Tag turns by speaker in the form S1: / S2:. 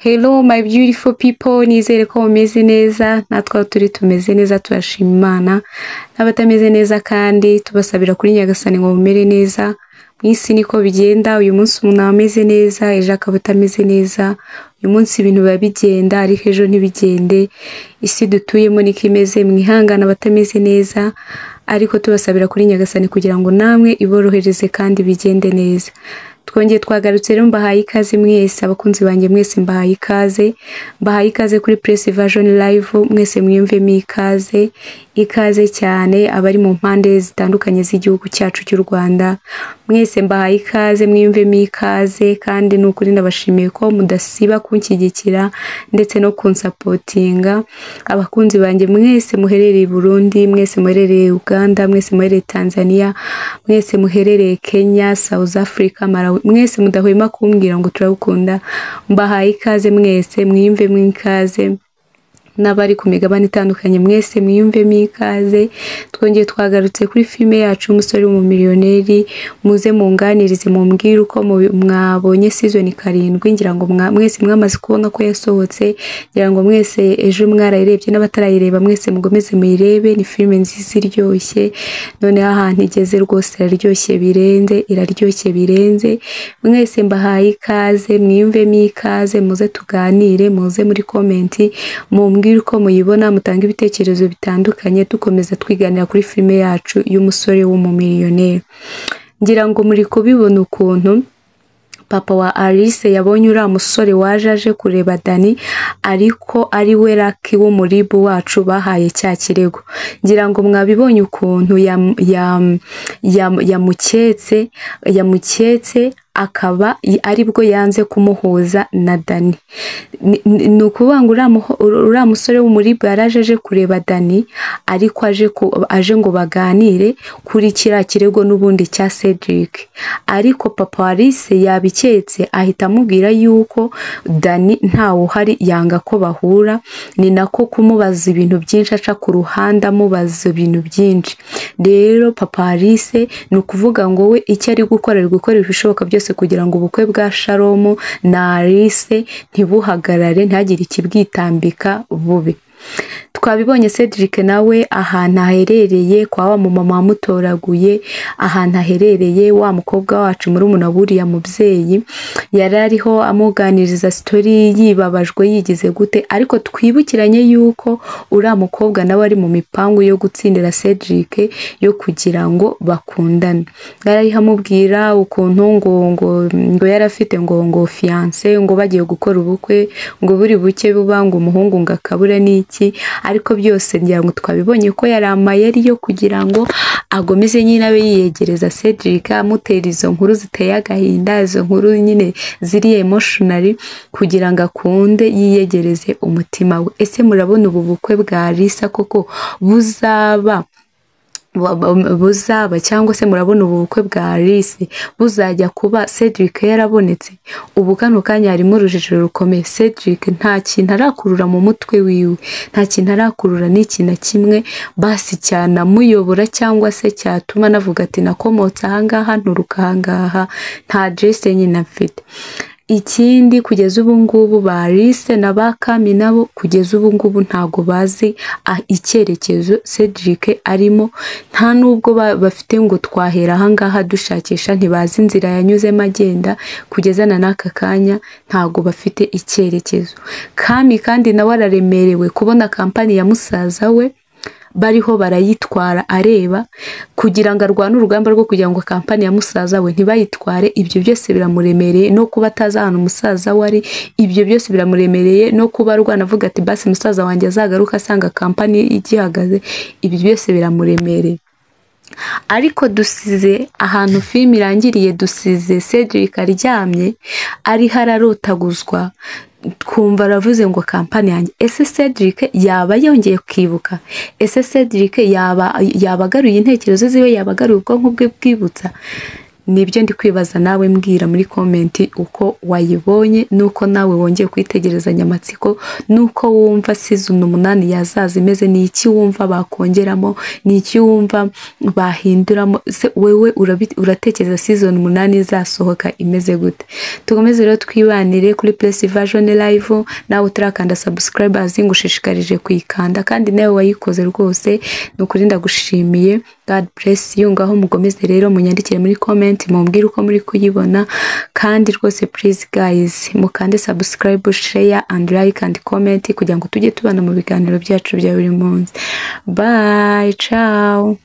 S1: Hello my beautiful people, nizere ko mumeze neza, natwe turi tumeze neza, turashima Imana. N'abatameze neza kandi tubasabira kuri Nyagasani ngo mumere neza. Mwisi niko bigenda, uyu munsi umuntu ameze neza, ejo akaba atameze neza. Uyu munsi ibintu biba bigenda ariko ejo ntibigende. Isi dutuyemo niko imeze, mwihangana abatameze neza, ariko tubasabira kuri Nyagasani kugira ngo namwe iborohereze kandi bigende neza. Twongeye twagarutse rero mbahaye ikaze mwese abakunzi banjye mwese mbahaye ikaze kuri Press Version Live mwese mwiyumvemo ikaze cyane abari mu mpande zitandukanye z'igihugu cyacu cy'u Rwanda mwese mbahaye ikaze mwiyumvemo ikaze kandi n'ukuri ndabashimiye ko mudasiba kunshyigikira ndetse no kunsapotinga. Abakunzi banjye mwese muherereye Burundi, mwese muherereye Uganda, mwese muherereye Tanzania, mwese muherereye Kenya, South Africa, Malawi, mwese mudahwema kumbwira ngo turabukunda, mbahaye ikaze mwese mwiyumvemo ikaze. N'abari ku migabane itandukanye mwese mwiyumvemo ikaze. Twongeye twagarutse kuri filme yacu umusore w'umumiliyoneri, muze munganirize mumbwire uko mwabonye season 7, ngira ngo mwese mwamaze kubona ko yasohotse, ngira ngo mwese ejo mwarayirebye n'abatarayireba mwese mugomeze muyirebe. Ni filme nziza iryoshye, none ahantu igeze rwose iraryoshye birenze. Mwese mbahaye ikaze mwiyumvemo ikaze, muze tuganire, muze muri comment mumbwire uko muyibona, mutanga ibitekerezo bitandukanye, dukomeza twiganira kuri filme yacu y'umusore w'umumiliyoneri. Ngira ngo muri kubibona ukuntu papa wa Alice yabonye uriya musore waje aje kureba Dani, ariko ari we Lucky wo muribu wacu bahaye cya kirego. Ngira ngo mwabibonye ukuntu yamuketse akaba aribwo yanze kumuhuza na Dani. Nukuvuga ngo uriya musore w'umuribu yaraje kureba Dani, ariko aje ngo baganire kuri kiriya kirego n'ubundi cya Cedric. Ariko papa Alice yabiketse ahita amubwira yuko Dani ntawe uhari, yanga ko bahura. Ni nako kumubaza ibintu byinshi, aca ku ruhande amubaza ibintu byinshi. Rero papa Alice ni ukuvuga ngo we icyo ari gukora ibishoboka byose kugira ngo ubukwe bwa Shalom na Alice ntibuhagarare, ntagire ikibwitambika bubi. Twabibonye Cedric nawe ahantu aherereye kwa wa mama wamutoraguye, ahantu aherereye wa mukobwa wacu muri munaburiya mubyeyi yarariho amuganiriza story yibabajwe yigize gute. Ariko twibukiranye yuko uriya mukobwa nawe ari mu mipango yo gutsindira Cedric yo kugira ngo bakundane. Yarariho amubwira ukuntu ngo yarafite ngo fiancé, ngo bagiye gukora ubukwe, ngo buri buke buba ngo umuhungu ngo akabura n'iki. Ariko byose ngira ngo twabibonye ko yari amayeri yo kugira ngo agomeze nyine abe yiyegereza Cedric, amutera izo nkuru ziteye agahinda, izo nkuru nyine ziri emotionally, kugira ngo akunde yiyegereze umutima we. Ese murabona ubu bukwe bwa Alice koko buzaba cyangwa se murabona ubu bukwe bwa Alice buzajya kuba Cedric yarabonetse? Ubu kano kanya harimo urujijo rukomeye. Cedric nta kintu arakurura mu mutwe wiwe, nta kintu arakurura n'iki na kimwe basi cyane amuyobora cyangwa se cyatuma navuga ati nakomotse ahangaha nturuka ahangaha, nta dresse nyine afite. Ikindi kugeza ubu ngubu ba Alice na Bakami nabo kugeza ubu ngubu ntago bazi icyerekezo Cedric arimo, nta nubwo bafite ngo twahera ahangaha dushakisha, ntibazi inzira yanyuzemo agenda kugeza na n'aka kanya, ntago bafite icyerekezo. Kami kandi nawe araremerewe kubona kampani ya musaza we bariho barayitwara areba, kugira ngo arwane urugamba rwo kugira ngo kampani ya musaza we ntibayitware. Ibyo byose biramuremereye, no kuba atazahana umusaza wari, ibyo byose biramuremereye, no kuba arwana avuga ati basi musaza wanjye azagaruka asanga kampani igihagaze, ibyo byose biramuremereye. Ariko dusize ahantu film irangiriye, dusize Cedric aryamye ari hararotaguzwa, twumva aravuze ngo kampani yanjye. Ese Cedric yaba yongeye kwibuka? Ese Cedric yaba agaruye intekerezo ziwe, yaba agaruye ubwonko bwe bwibutsa? nibyo ndi kwibaza nawe mbwira muri comment uko wayibonye nuko nawe wongeye kwitegerezanya amatsiko nuko wumva season 8 yazaza imeze ni iki wumva bakongeramo ni iki wumva bahinduramo se wewe uratekereza season 8 izasohoka imeze gute tukomeze rero twibanire kuri Place Version Live nawe turakanda subscribe azingushishikarije kwikanda kandi nawe wayikoze rwose nukuri ndagushimiye God bless you ngaho mugomeze rero munyandikire muri comment mumbwire uko muri kuyibona kandi rwose please guys mukande subscribe share and like and comment kugira ngo tujye tubana mu biganiro byacu bya buri munsi bye ciao